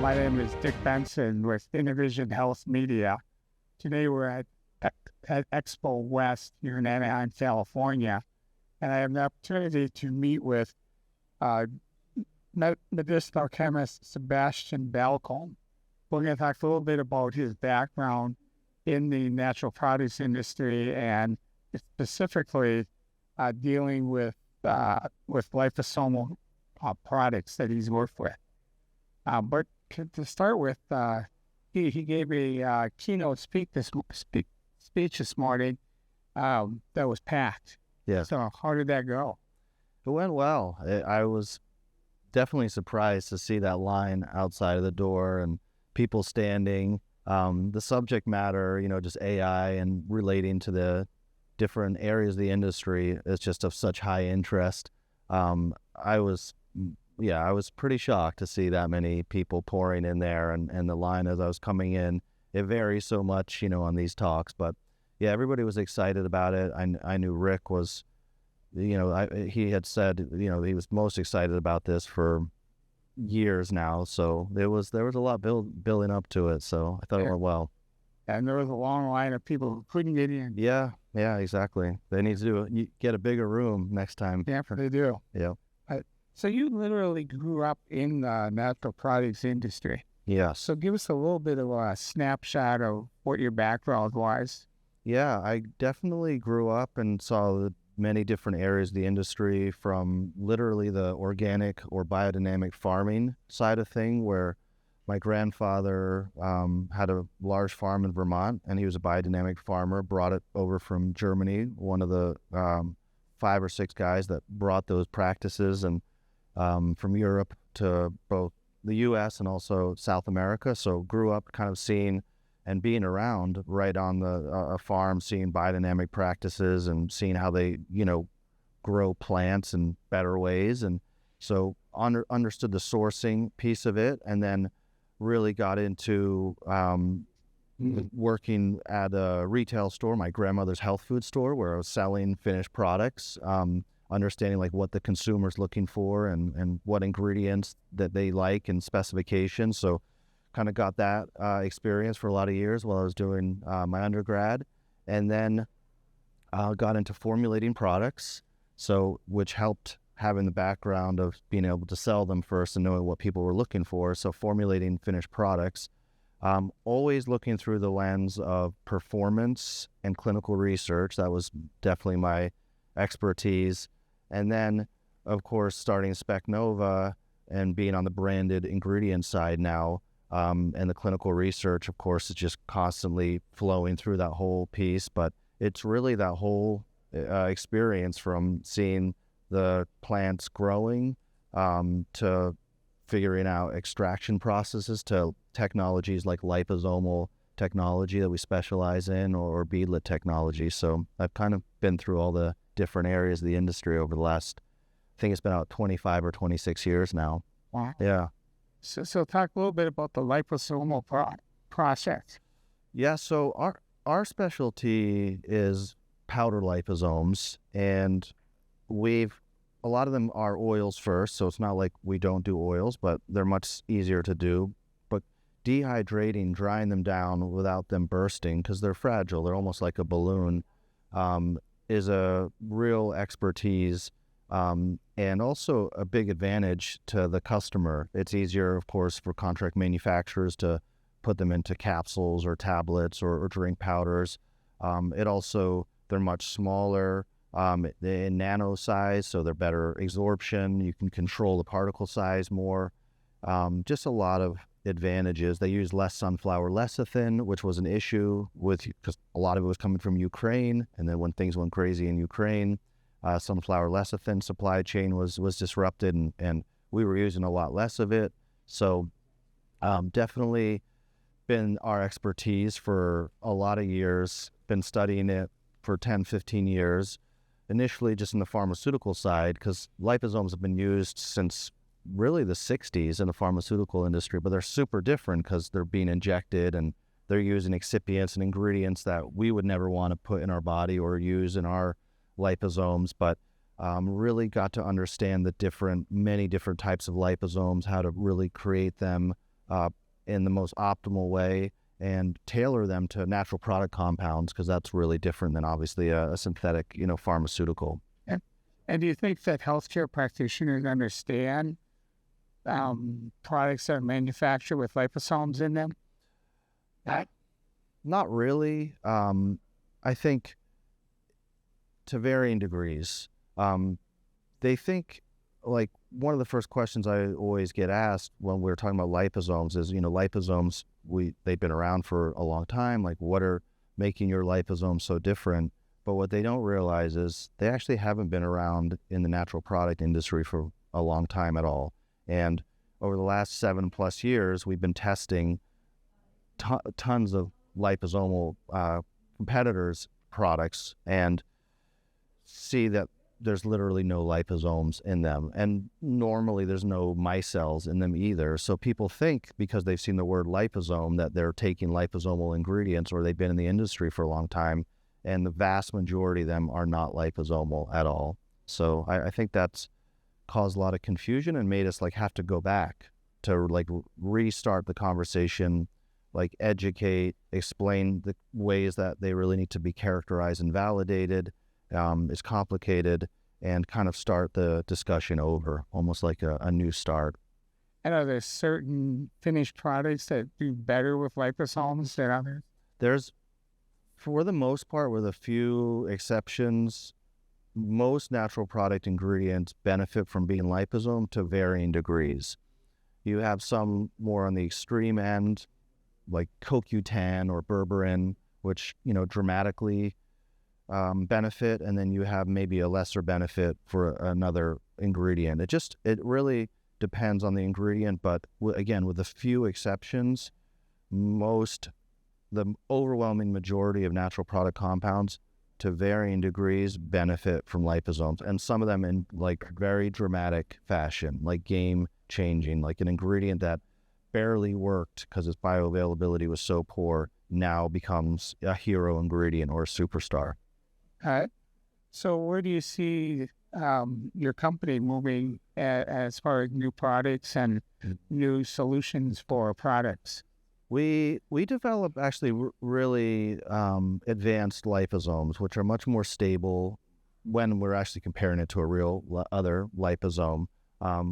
My name is Dick Benson with Innovision Health Media. Today we're at Expo West here in Anaheim, California, and I have the opportunity to meet with medicinal chemist Sebastian Balcombe. We're going to talk a little bit about his background in the natural products industry and specifically dealing with liposomal products that he's worked with. But to start with, he gave a keynote speech this morning that was packed. Yeah. So how did that go? It went well. I was definitely surprised to see that line outside of the door and people standing. The subject matter, just AI and relating to the different areas of the industry is just of such high interest. I was pretty shocked to see that many people pouring in there, and the line as I was coming in, it varies so much, on these talks, but yeah, everybody was excited about it. I knew Rick was, he had said, he was most excited about this for years now, so there was a lot building up to it, so I thought it went well. And there was a long line of people who couldn't get in. Yeah, exactly. They need to get a bigger room next time. Yeah, they do. Yeah. So you literally grew up in the natural products industry. Yeah. So give us a little bit of a snapshot of what your background was. Yeah, I definitely grew up and saw many different areas of the industry, from literally the organic or biodynamic farming side of thing, where my grandfather had a large farm in Vermont, and he was a biodynamic farmer, brought it over from Germany, one of the 5 or 6 guys that brought those practices and from Europe to both the U.S. and also South America. So grew up kind of seeing and being around right on a farm, seeing biodynamic practices and seeing how they, grow plants in better ways. And so understood the sourcing piece of it, and then really got into working at a retail store, my grandmother's health food store, where I was selling finished products, understanding like what the consumer's looking for and what ingredients that they like and specifications. So kind of got that experience for a lot of years while I was doing my undergrad, and then got into formulating products, so which helped having the background of being able to sell them first and knowing what people were looking for. So formulating finished products, always looking through the lens of performance and clinical research. That was definitely my expertise. And then, of course, starting SpecNova and being on the branded ingredient side now, and the clinical research, of course, is just constantly flowing through that whole piece. But it's really that whole experience, from seeing the plants growing to figuring out extraction processes to technologies like liposomal technology that we specialize in, or beadlet technology. So I've kind of been through all the different areas of the industry over the last, I think it's been about 25 or 26 years now. Wow. Yeah. So talk a little bit about the liposomal process. Yeah, so our specialty is powder liposomes, and a lot of them are oils first, so it's not like we don't do oils, but they're much easier to do. But dehydrating, drying them down without them bursting, because they're fragile, they're almost like a balloon, is a real expertise, and also a big advantage to the customer. It's easier, of course, for contract manufacturers to put them into capsules or tablets or drink powders. They're much smaller, in nano size, so they're better absorption. You can control the particle size more. Just a lot of advantages. They use less sunflower lecithin, which was an issue because a lot of it was coming from Ukraine, and then when things went crazy in Ukraine, sunflower lecithin supply chain was disrupted, and we were using a lot less of it. So definitely been our expertise for a lot of years, been studying it for 10, 15 years, initially just in the pharmaceutical side, because liposomes have been used since really the 60s in the pharmaceutical industry, but they're super different because they're being injected and they're using excipients and ingredients that we would never want to put in our body or use in our liposomes. But really got to understand the many different types of liposomes, how to really create them in the most optimal way and tailor them to natural product compounds, because that's really different than obviously a synthetic, pharmaceutical. And do you think that healthcare practitioners understand products that are manufactured with liposomes in them? Not really. I think to varying degrees. They think, like, one of the first questions I always get asked when we're talking about liposomes is, liposomes, they've been around for a long time. Like, what are making your liposomes so different? But what they don't realize is they actually haven't been around in the natural product industry for a long time at all. And over the last 7+ years, we've been testing tons of liposomal competitors' products and see that there's literally no liposomes in them. And normally there's no micelles in them either. So people think because they've seen the word liposome that they're taking liposomal ingredients, or they've been in the industry for a long time. And the vast majority of them are not liposomal at all. So I think that's caused a lot of confusion and made us have to go back to restart the conversation, educate, explain the ways that they really need to be characterized and validated. It's complicated, and kind of start the discussion over, almost like a new start. And are there certain finished products that do better with liposomes than others? There's, for the most part, with a few exceptions, most natural product ingredients benefit from being liposome to varying degrees. You have some more on the extreme end, like CoQ10 or berberine, which, dramatically benefit, and then you have maybe a lesser benefit for another ingredient. It really depends on the ingredient, but again, with a few exceptions, the overwhelming majority of natural product compounds, to varying degrees, benefit from liposomes, and some of them in very dramatic fashion, like game changing, like an ingredient that barely worked because its bioavailability was so poor now becomes a hero ingredient or a superstar. So where do you see your company moving as far as new products and new solutions for products? We develop actually really advanced liposomes, which are much more stable when we're actually comparing it to a real other liposome.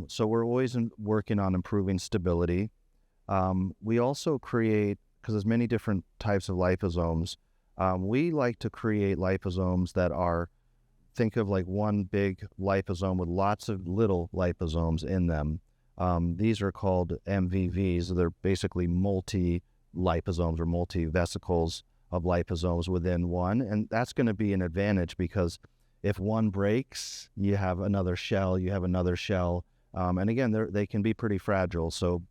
So we're always working on improving stability. We also create, because there's many different types of liposomes, we like to create liposomes that are, think of one big liposome with lots of little liposomes in them. These are called MVVs. They're basically multi-liposomes or multi-vesicles of liposomes within one. And that's going to be an advantage, because if one breaks, you have another shell, and again, they can be pretty fragile. So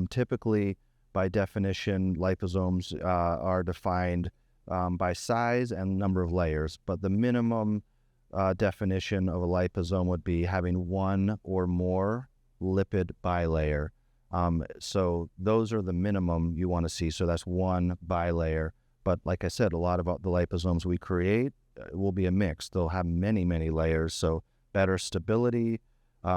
typically, by definition, liposomes are defined by size and number of layers, but the minimum definition of a liposome would be having one or more lipid bilayer. So those are the minimum you want to see. So that's one bilayer. But like I said, a lot of the liposomes we create will be a mix. They'll have many, many layers. So better stability.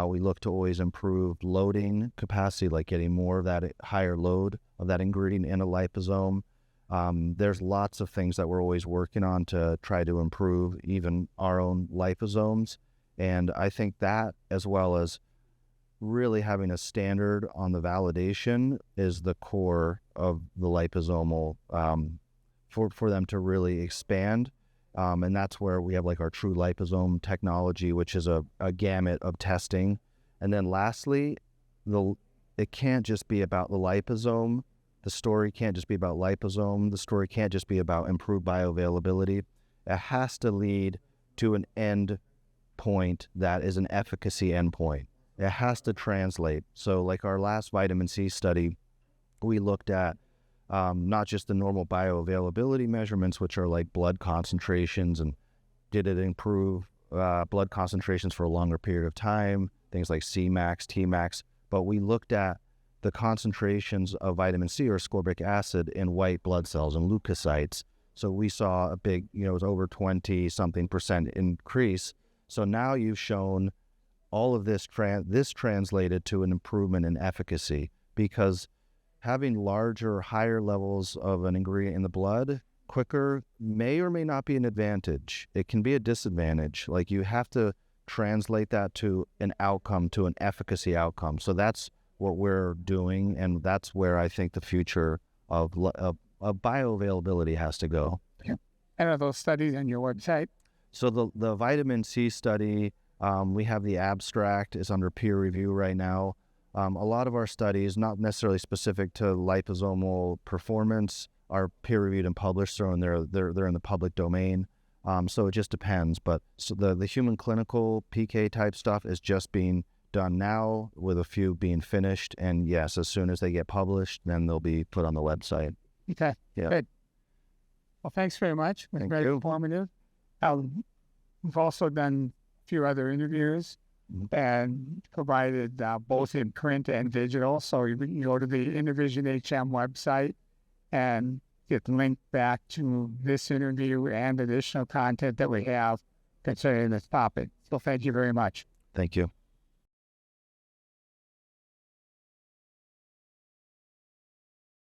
We look to always improve loading capacity, like getting more of that higher load of that ingredient in a liposome. There's lots of things that we're always working on to try to improve even our own liposomes. And I think that, as well as really having a standard on the validation, is the core of the liposomal for them to really expand. And that's where we have our true liposome technology, which is a gamut of testing. And then lastly, it can't just be about the liposome. The story can't just be about liposome. The story can't just be about improved bioavailability. It has to lead to an end point that is an efficacy endpoint. It has to translate. So our last vitamin C study, we looked at not just the normal bioavailability measurements, which are blood concentrations, and did it improve blood concentrations for a longer period of time, things like Cmax, Tmax, but we looked at the concentrations of vitamin C or ascorbic acid in white blood cells and leukocytes. So we saw a big, it was over 20-something% increase. So now you've shown all of this translated to an improvement in efficacy, because having larger, higher levels of an ingredient in the blood quicker may or may not be an advantage. It can be a disadvantage. Like, you have to translate that to an outcome, to an efficacy outcome. So that's what we're doing, and that's where I think the future of bioavailability has to go. Yeah. And are those studies on your website? So the vitamin C study, we have the abstract, is under peer review right now. A lot of our studies, not necessarily specific to liposomal performance, are peer-reviewed and published, so they're in the public domain. So it just depends. But so the human clinical PK type stuff is just being done now, with a few being finished. And yes, as soon as they get published, then they'll be put on the website. Okay, Yeah. good. Well, thanks very much. It was Thank very you. informative. We've also done a few other interviews and provided both in print and digital. So you can go to the Intervision HM website and get linked back to this interview and additional content that we have concerning this topic. So thank you very much. Thank you.